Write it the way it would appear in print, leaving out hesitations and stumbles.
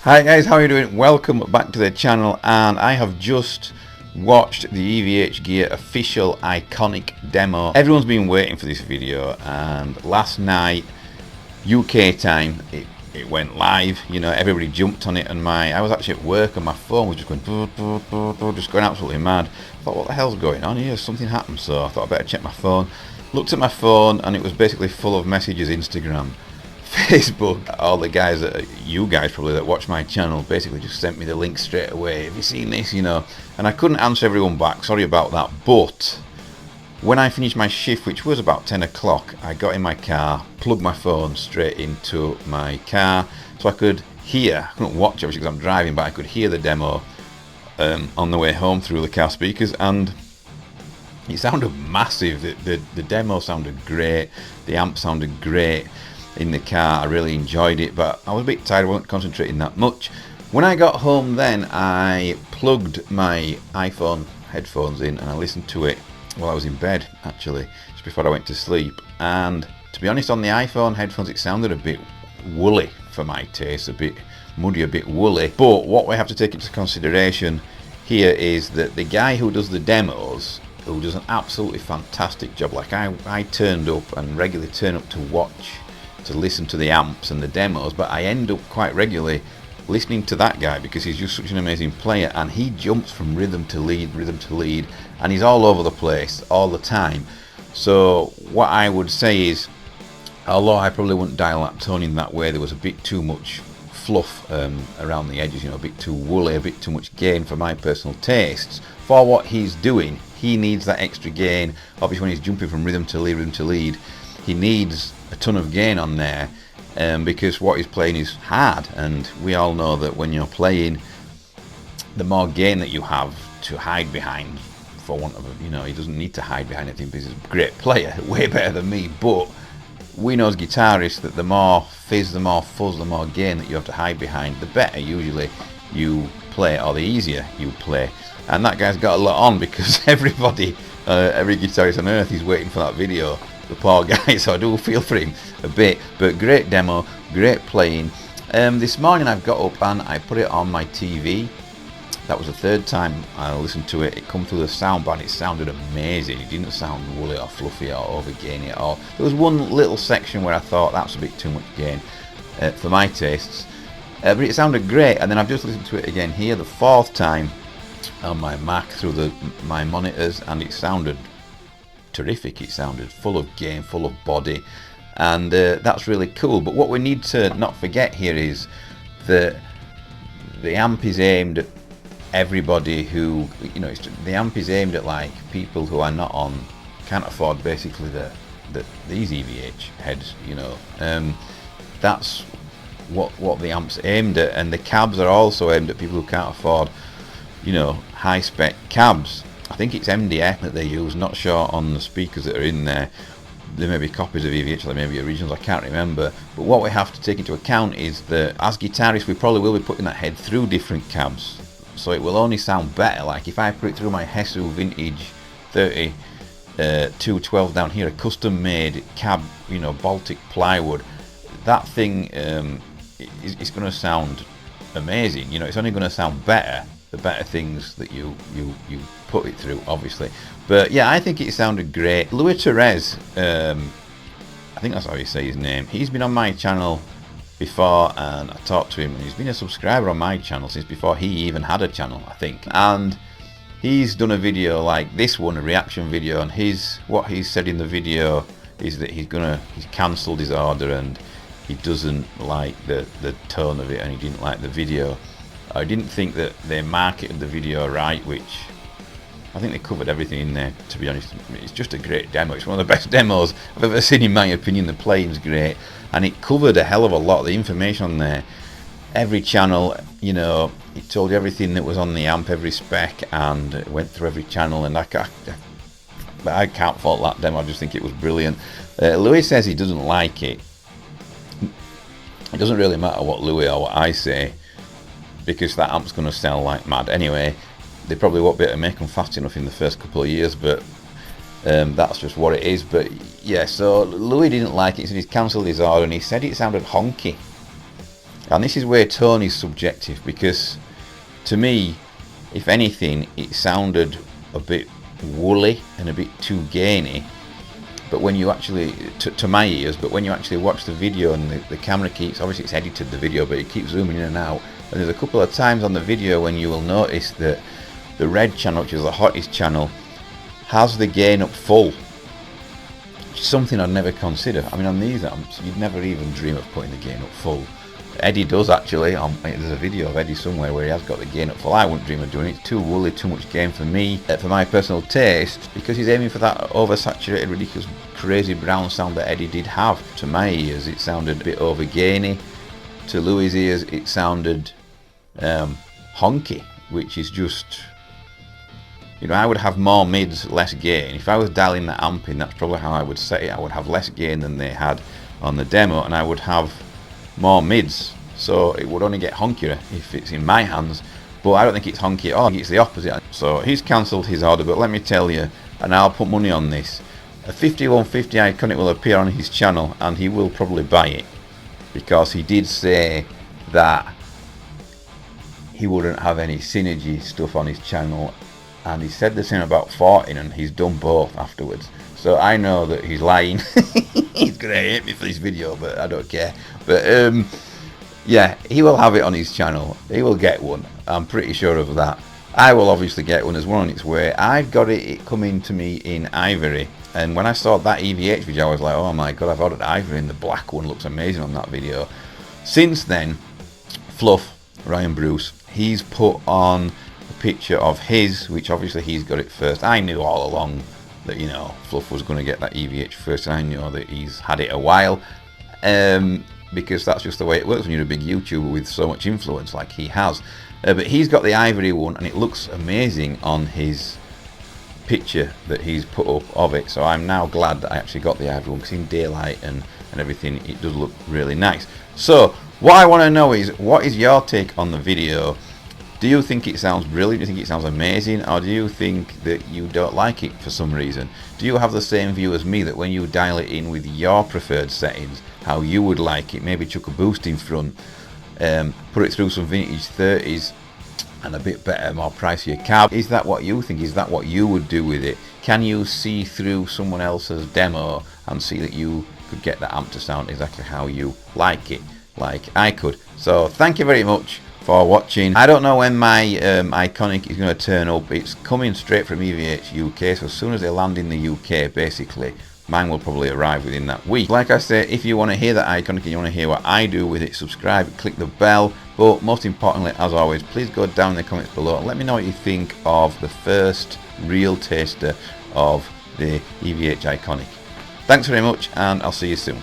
Hi guys, how are you doing? Welcome back to the channel, and I have just watched the Evhgear official iconic demo. Everyone's been waiting for this video, and last night UK time it went live. You know, everybody jumped on it, and I was actually at work and my phone was just going just going absolutely mad. I thought, what the hell's going on here? Something happened, so I thought I better check my phone. Looked at my phone and it was basically full of messages, Instagram, Facebook. All the guys, you guys probably, that watch my channel basically just sent me the link straight away. Have you seen this? You know, and I couldn't answer everyone back, sorry about that. But when I finished my shift, which was about 10 o'clock, I got in my car, plugged my phone straight into my car so I could hear, I couldn't watch obviously because I'm driving, but I could hear the demo on the way home through the car speakers, and it sounded massive. The demo sounded great, the amp sounded great in the car. I really enjoyed it, but I was a bit tired, I wasn't concentrating that much. When I got home then, I plugged my iPhone headphones in and I listened to it while I was in bed, actually, just before I went to sleep. And to be honest, on the iPhone headphones it sounded a bit woolly for my taste, a bit muddy, a bit woolly. But what we have to take into consideration here is that the guy who does the demos, who does an absolutely fantastic job, like I turned up and regularly turn up to watch, to listen to the amps and the demos, but I end up quite regularly listening to that guy because he's just such an amazing player, and he jumps from rhythm to lead, and he's all over the place all the time. So what I would say is, although I probably wouldn't dial that tone in that way, there was a bit too much fluff around the edges, you know, a bit too woolly, a bit too much gain for my personal tastes. For what he's doing, he needs that extra gain. Obviously when he's jumping from rhythm to lead, he needs a ton of gain on there, because what he's playing is hard, and we all know that when you're playing, the more gain that you have to hide behind, for want of a, you know, he doesn't need to hide behind anything because he's a great player, way better than me, but we know as guitarists that the more fizz, the more fuzz, the more gain that you have to hide behind, the better usually you play, or the easier you play. And that guy's got a lot on, because everybody, every guitarist on earth is waiting for that video, the poor guy, so I do feel for him a bit. But great demo, great playing. This morning I've got up and I put it on my TV. That was the third time I listened to it. It come through the soundbar and it sounded amazing. It didn't sound woolly or fluffy or overgainy at all. There was one little section where I thought that's a bit too much gain for my tastes, but it sounded great. And then I've just listened to it again here the fourth time on my Mac through my monitors, and it sounded terrific. It sounded full of gain, full of body, and that's really cool. But what we need to not forget here is that the amp is aimed at everybody who, you know, the amp is aimed at like people who are not on, can't afford basically these EVH heads, you know. That's what the amp's aimed at, and the cabs are also aimed at people who can't afford, you know, high spec cabs. I think it's MDF that they use, not sure on the speakers that are in there. There may be copies of EVH, there may be originals, I can't remember. But what we have to take into account is that as guitarists we probably will be putting that head through different cabs, so it will only sound better. Like if I put it through my Hesu Vintage 30 212 down here, a custom made cab, you know, Baltic plywood, that thing is going to sound amazing. You know, it's only going to sound better the better things that you put it through, obviously. But yeah, I think it sounded great. Louis Therese, I think that's how you say his name, he's been on my channel before and I talked to him, and he's been a subscriber on my channel since before he even had a channel, I think. And he's done a video like this one, a reaction video, and what he said in the video is that he's cancelled his order and he doesn't like the tone of it, and he didn't like the video. I didn't think that they marketed the video right, which I think they covered everything in there, to be honest. It's just a great demo. It's one of the best demos I've ever seen, in my opinion. The playing's great, and it covered a hell of a lot. The information on there, every channel, you know, it told you everything that was on the amp, every spec, and it went through every channel, and I can't fault that demo. I just think it was brilliant. Louis says he doesn't like it. It doesn't really matter what Louis or what I say, because that amp's going to sell like mad anyway. They probably won't be able to make them fast enough in the first couple of years, but that's just what it is. But yeah, so Louis didn't like it, so he's cancelled his order, and he said it sounded honky. And this is where tone is subjective, because to me, if anything, it sounded a bit woolly and a bit too gainy. But when you actually, to my ears, but when you actually watch the video and the camera keeps, obviously it's edited the video, but it keeps zooming in and out. And there's a couple of times on the video when you will notice that the red channel, which is the hottest channel, has the gain up full. Something I'd never consider. I mean, on these amps, you'd never even dream of putting the gain up full. Eddie does actually. There's a video of Eddie somewhere where he has got the gain up full. I wouldn't dream of doing it. It's too woolly, too much gain for me, for my personal taste, because he's aiming for that oversaturated, ridiculous, crazy brown sound that Eddie did have. To my ears, it sounded a bit over gainy. To Louis' ears, it sounded honky, which is just, you know, I would have more mids, less gain. If I was dialing that amp in, that's probably how I would set it. I would have less gain than they had on the demo, and I would have more mids, so it would only get honkier if it's in my hands. But I don't think it's honky at all. I think it's the opposite. So he's cancelled his order, but let me tell you, and I'll put money on this, a 5150 Iconic will appear on his channel, and he will probably buy it, because he did say that he wouldn't have any synergy stuff on his channel, and he said the same about 14, and he's done both afterwards. So I know that he's lying. He's gonna hate me for this video, but I don't care. But yeah, he will have it on his channel. He will get one. I'm pretty sure of that. I will obviously get one. There's one on its way. I've got it coming to me in ivory, and when I saw that EVH video, I was like, oh my god, I've ordered ivory, and the black one looks amazing on that video. Since then, Fluff, Ryan Bruce, he's put on a picture of his, which obviously he's got it first. I knew all along that, you know, Fluff was going to get that EVH first, and I know that he's had it a while, because that's just the way it works when you're a big YouTuber with so much influence like he has. But he's got the ivory one, and it looks amazing on his picture that he's put up of it. So I'm now glad that I actually got the ivory one, because in daylight and everything, it does look really nice. So what I want to know is, what is your take on the video? Do you think it sounds brilliant? Do you think it sounds amazing? Or do you think that you don't like it for some reason? Do you have the same view as me, that when you dial it in with your preferred settings, how you would like it, maybe chuck a boost in front, put it through some vintage 30s and a bit better, more pricier cab? Is that what you think? Is that what you would do with it? Can you see through someone else's demo and see that you could get that amp to sound exactly how you like it, like I could? So thank you very much for watching. I don't know when my Iconic is going to turn up. It's coming straight from EVH UK, so as soon as they land in the UK, basically, mine will probably arrive within that week. Like I say, if you want to hear that Iconic and you want to hear what I do with it, subscribe, click the bell. But most importantly, as always, please go down in the comments below and let me know what you think of the first real taster of the EVH Iconic. Thanks very much, and I'll see you soon.